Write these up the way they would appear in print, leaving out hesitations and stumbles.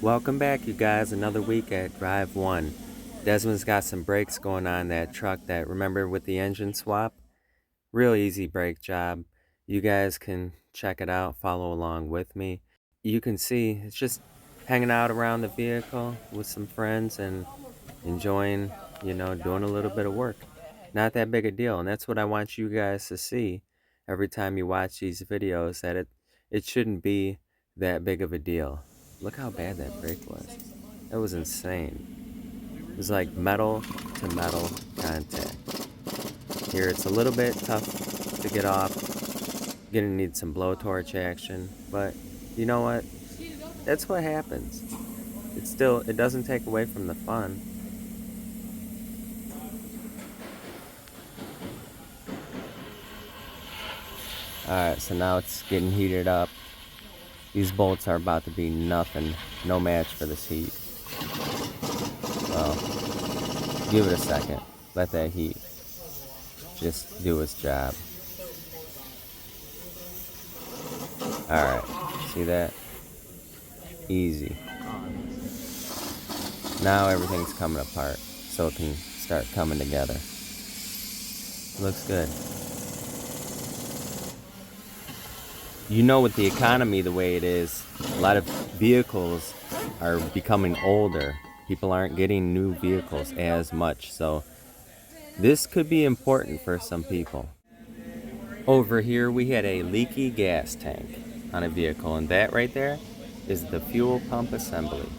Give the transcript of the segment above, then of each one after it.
Welcome back, you guys. Another week at Drive 1. Desmond's got some brakes going on that truck that, remember, with the engine swap? Real easy brake job. You guys can check it out, follow along with me. You can see it's just hanging out around the vehicle with some friends and enjoying, doing a little bit of work. Not that big a deal, and that's what I want you guys to see every time you watch these videos, that it shouldn't be that big of a deal. Look how bad that brake was. That was insane. It was like metal to metal contact. Here it's a little bit tough to get off. Gonna need some blowtorch action, but you know what? That's what happens. It doesn't take away from the fun. Alright, so now it's getting heated up. These bolts are about to be nothing, no match for this heat. Well, give it a second. Let that heat just do its job. Alright, see that? Easy. Now everything's coming apart, so it can start coming together. Looks good. You know, with the economy the way it is, a lot of vehicles are becoming older. People aren't getting new vehicles as much, so this could be important for some people. Over here we had a leaky gas tank on a vehicle, and that right there is the fuel pump assembly.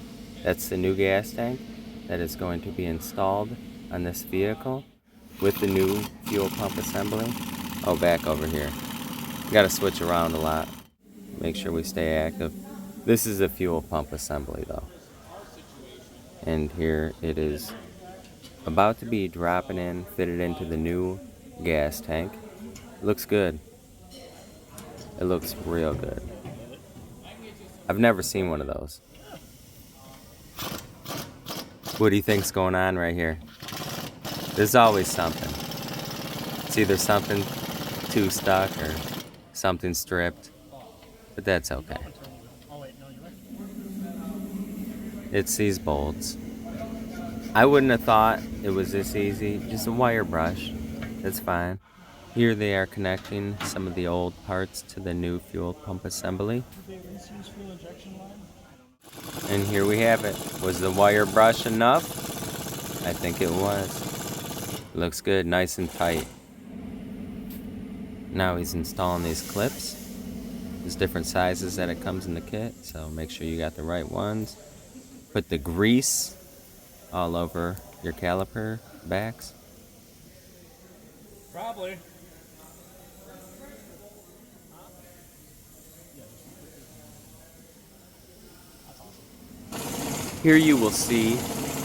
That's the new gas tank that is going to be installed on this vehicle with the new fuel pump assembly. Oh, back over here. Got to switch around a lot. Make sure we stay active. This is a fuel pump assembly though. And here it is about to be dropping in, fitted into the new gas tank. It looks good. It looks real good. I've never seen one of those. What do you think's going on right here? There's always something. It's either something too stuck or something stripped, but that's okay. It's these bolts. I wouldn't have thought it was this easy. Just a wire brush. That's fine. Here they are connecting some of the old parts to the new fuel pump assembly. And here we have it. Was the wire brush enough? I think it was. Looks good, nice and tight. Now he's installing these clips. There's different sizes that it comes in the kit, so make sure you got the right ones. Put the grease all over your caliper backs. Probably. Here you will see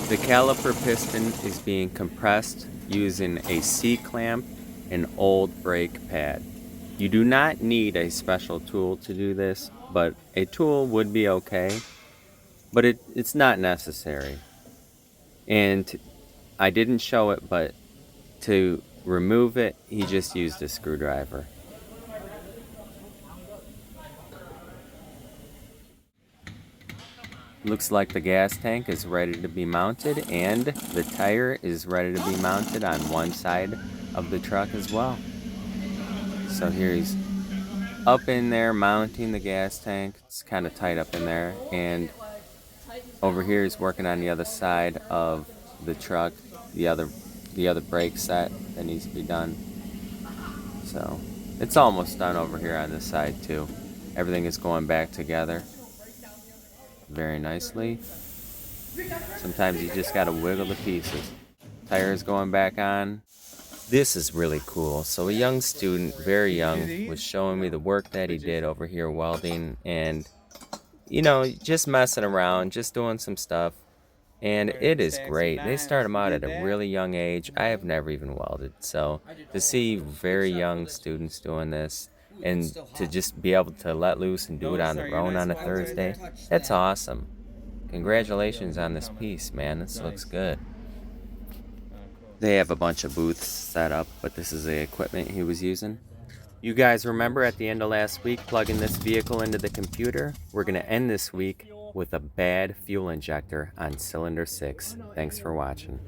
the caliper piston is being compressed using a C-clamp and old brake pad. You do not need a special tool to do this, but a tool would be okay, but it's not necessary. And I didn't show it, but to remove it, he just used a screwdriver. Looks like the gas tank is ready to be mounted, and the tire is ready to be mounted on one side of the truck as well. So here he's up in there mounting the gas tank. It's kind of tight up in there, and over here he's working on the other side of the truck, the other brake set that needs to be done. So it's almost done over here on this side too. Everything is going back together very nicely. Sometimes you just gotta wiggle the pieces. Tire is going back on. This is really cool. So a young student, very young, was showing me the work that he did over here welding, and just messing around, just doing some stuff, and it is great. They start them out at a really young age. I have never even welded, so to see very young students doing this and to just be able to let loose and do it on their own on a Thursday, that's awesome. Congratulations on this piece, man. This looks good. They have a bunch of booths set up, but this is the equipment he was using. You guys remember at the end of last week plugging this vehicle into the computer? We're going to end this week with a bad fuel injector on cylinder 6. Thanks for watching.